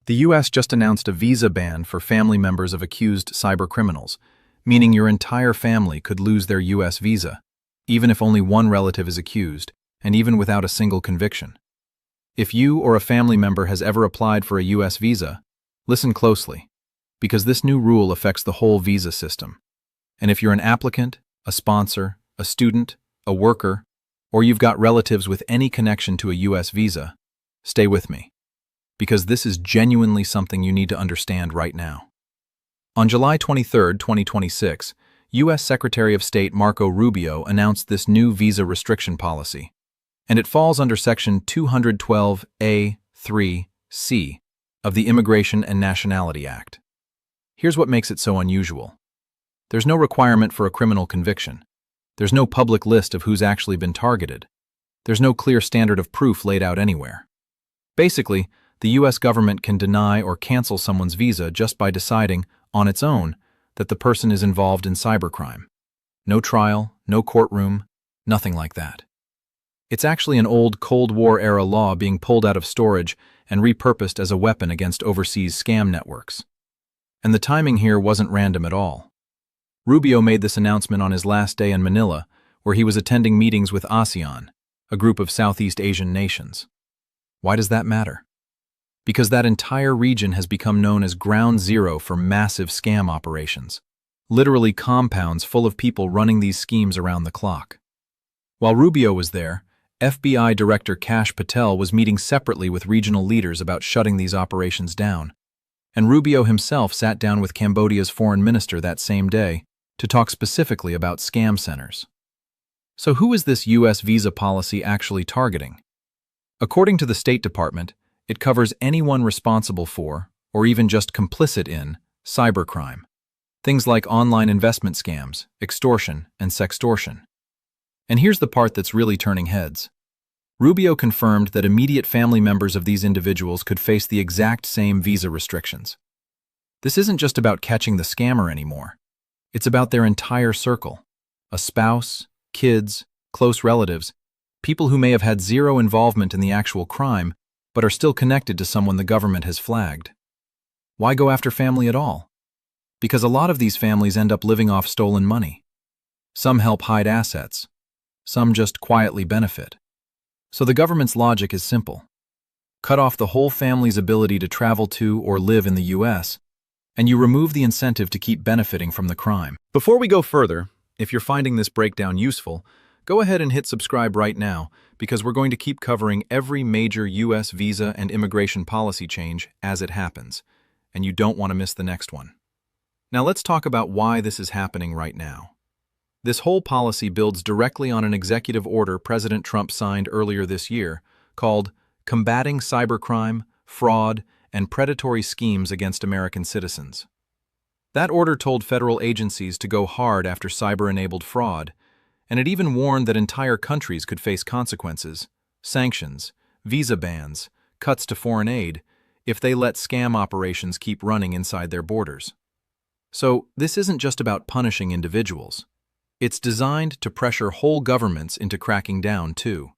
The US just announced a visa ban for family members of accused cybercriminals, meaning your entire family could lose their US visa, even if only one relative is accused, and even without a single conviction. If you or a family member has ever applied for a US visa, listen closely, because this new rule affects the whole visa system. And if you're an applicant, a sponsor, a student, a worker, or you've got relatives with any connection to a US visa, stay with me, because this is genuinely something you need to understand right now. On July 23, 2026, U.S. Secretary of State Marco Rubio announced this new visa restriction policy, and it falls under Section 212A(3)(c) of the Immigration and Nationality Act. Here's what makes it so unusual. There's no requirement for a criminal conviction. There's no public list of who's actually been targeted. There's no clear standard of proof laid out anywhere. Basically, the U.S. government can deny or cancel someone's visa just by deciding, on its own, that the person is involved in cybercrime. No trial, no courtroom, nothing like that. It's actually an old Cold War-era law being pulled out of storage and repurposed as a weapon against overseas scam networks. And the timing here wasn't random at all. Rubio made this announcement on his last day in Manila, where he was attending meetings with ASEAN, a group of Southeast Asian nations. Why does that matter? Because that entire region has become known as ground zero for massive scam operations, literally compounds full of people running these schemes around the clock. While Rubio was there, FBI Director Kash Patel was meeting separately with regional leaders about shutting these operations down, and Rubio himself sat down with Cambodia's foreign minister that same day to talk specifically about scam centers. So who is this U.S. visa policy actually targeting? According to the State Department, it covers anyone responsible for, or even just complicit in, cybercrime. Things like online investment scams, extortion, and sextortion. And here's the part that's really turning heads. Rubio confirmed that immediate family members of these individuals could face the exact same visa restrictions. This isn't just about catching the scammer anymore. It's about their entire circle. A spouse, kids, close relatives, people who may have had zero involvement in the actual crime, but are still connected to someone the government has flagged. Why go after family at all? Because a lot of these families end up living off stolen money. Some help hide assets. Some just quietly benefit. So the government's logic is simple. Cut off the whole family's ability to travel to or live in the U.S., and you remove the incentive to keep benefiting from the crime. Before we go further, if you're finding this breakdown useful, go ahead and hit subscribe right now, because we're going to keep covering every major U.S. visa and immigration policy change as it happens, and you don't want to miss the next one. Now let's talk about why this is happening right now. This whole policy builds directly on an executive order President Trump signed earlier this year called Combating Cybercrime, Fraud, and Predatory Schemes Against American Citizens. That order told federal agencies to go hard after cyber-enabled fraud, and it even warned that entire countries could face consequences, sanctions, visa bans, cuts to foreign aid, if they let scam operations keep running inside their borders. So this isn't just about punishing individuals. It's designed to pressure whole governments into cracking down, too.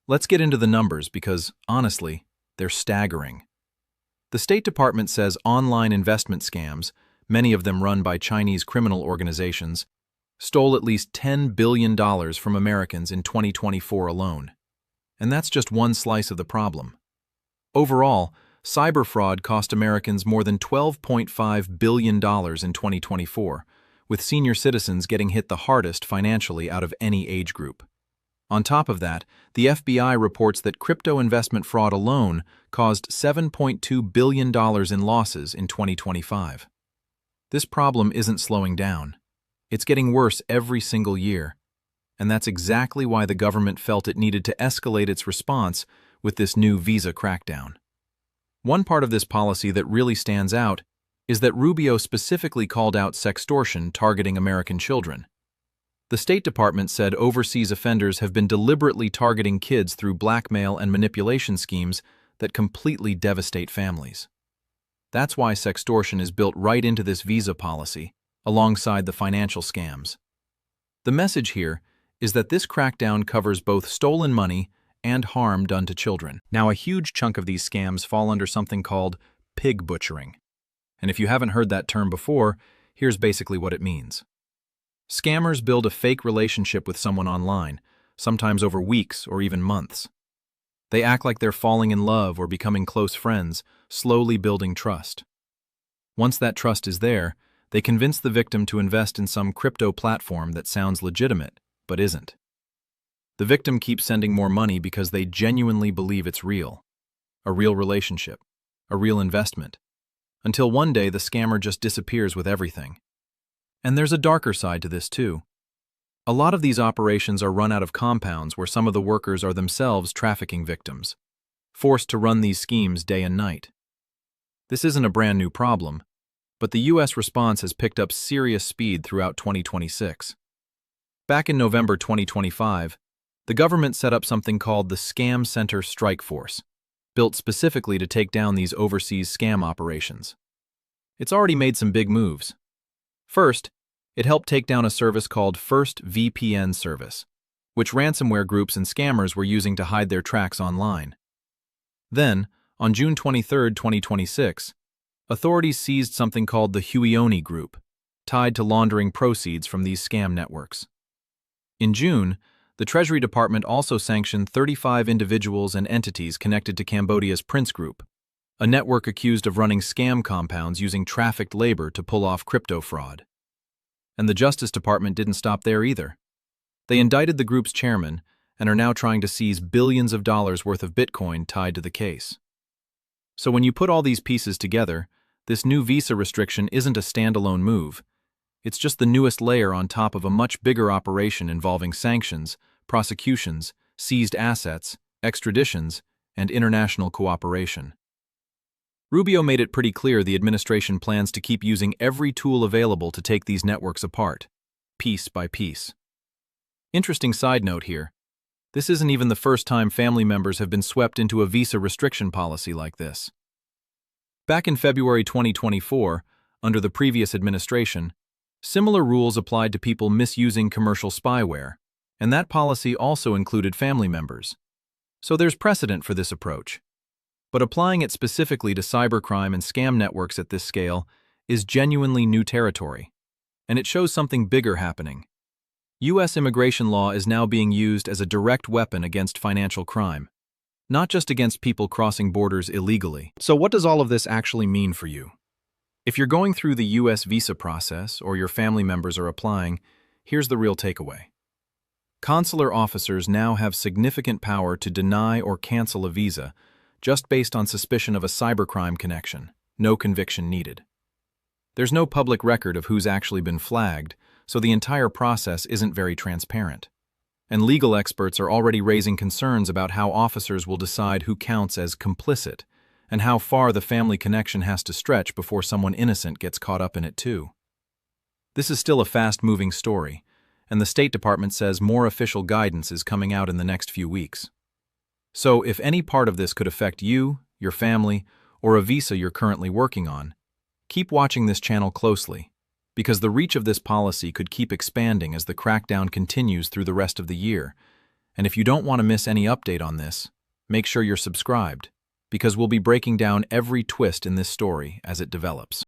Let's get into the numbers because, honestly, they're staggering. The State Department says online investment scams, many of them run by Chinese criminal organizations, stole at least $10 billion from Americans in 2024 alone. And that's just one slice of the problem. Overall, cyber fraud cost Americans more than $12.5 billion in 2024, with senior citizens getting hit the hardest financially out of any age group. On top of that, the FBI reports that crypto investment fraud alone caused $7.2 billion in losses in 2025. This problem isn't slowing down. It's getting worse every single year, and that's exactly why the government felt it needed to escalate its response with this new visa crackdown. One part of this policy that really stands out is that Rubio specifically called out sextortion targeting American children. The State Department said overseas offenders have been deliberately targeting kids through blackmail and manipulation schemes that completely devastate families. That's why sextortion is built right into this visa policy, alongside the financial scams. The message here is that this crackdown covers both stolen money and harm done to children. Now, a huge chunk of these scams fall under something called pig butchering. And if you haven't heard that term before, here's basically what it means. Scammers build a fake relationship with someone online, sometimes over weeks or even months. They act like they're falling in love or becoming close friends, slowly building trust. Once that trust is there, they convince the victim to invest in some crypto platform that sounds legitimate, but isn't. The victim keeps sending more money because they genuinely believe it's real. A real relationship, a real investment. Until one day the scammer just disappears with everything. And there's a darker side to this too. A lot of these operations are run out of compounds where some of the workers are themselves trafficking victims, forced to run these schemes day and night. This isn't a brand new problem, but the U.S. response has picked up serious speed throughout 2026. Back in November 2025, the government set up something called the Scam Center Strike Force, built specifically to take down these overseas scam operations. It's already made some big moves. First, it helped take down a service called First VPN Service, which ransomware groups and scammers were using to hide their tracks online. Then, on June 23, 2026, authorities seized something called the Huioni Group, tied to laundering proceeds from these scam networks. In June, the Treasury Department also sanctioned 35 individuals and entities connected to Cambodia's Prince Group, a network accused of running scam compounds using trafficked labor to pull off crypto fraud. And the Justice Department didn't stop there either. They indicted the group's chairman and are now trying to seize billions of dollars worth of Bitcoin tied to the case. So when you put all these pieces together, this new visa restriction isn't a standalone move. It's just the newest layer on top of a much bigger operation involving sanctions, prosecutions, seized assets, extraditions, and international cooperation. Rubio made it pretty clear the administration plans to keep using every tool available to take these networks apart, piece by piece. Interesting side note here. This isn't even the first time family members have been swept into a visa restriction policy like this. Back in February 2024, under the previous administration, similar rules applied to people misusing commercial spyware, and that policy also included family members. So there's precedent for this approach. But applying it specifically to cybercrime and scam networks at this scale is genuinely new territory, and it shows something bigger happening. U.S. immigration law is now being used as a direct weapon against financial crime, not just against people crossing borders illegally. So what does all of this actually mean for you? If you're going through the U.S. visa process or your family members are applying, here's the real takeaway. Consular officers now have significant power to deny or cancel a visa just based on suspicion of a cybercrime connection, no conviction needed. There's no public record of who's actually been flagged, so the entire process isn't very transparent. And legal experts are already raising concerns about how officers will decide who counts as complicit and how far the family connection has to stretch before someone innocent gets caught up in it too. This is still a fast-moving story, and the State Department says more official guidance is coming out in the next few weeks. So if any part of this could affect you, your family, or a visa you're currently working on, keep watching this channel closely, because the reach of this policy could keep expanding as the crackdown continues through the rest of the year. And if you don't want to miss any update on this, make sure you're subscribed, because we'll be breaking down every twist in this story as it develops.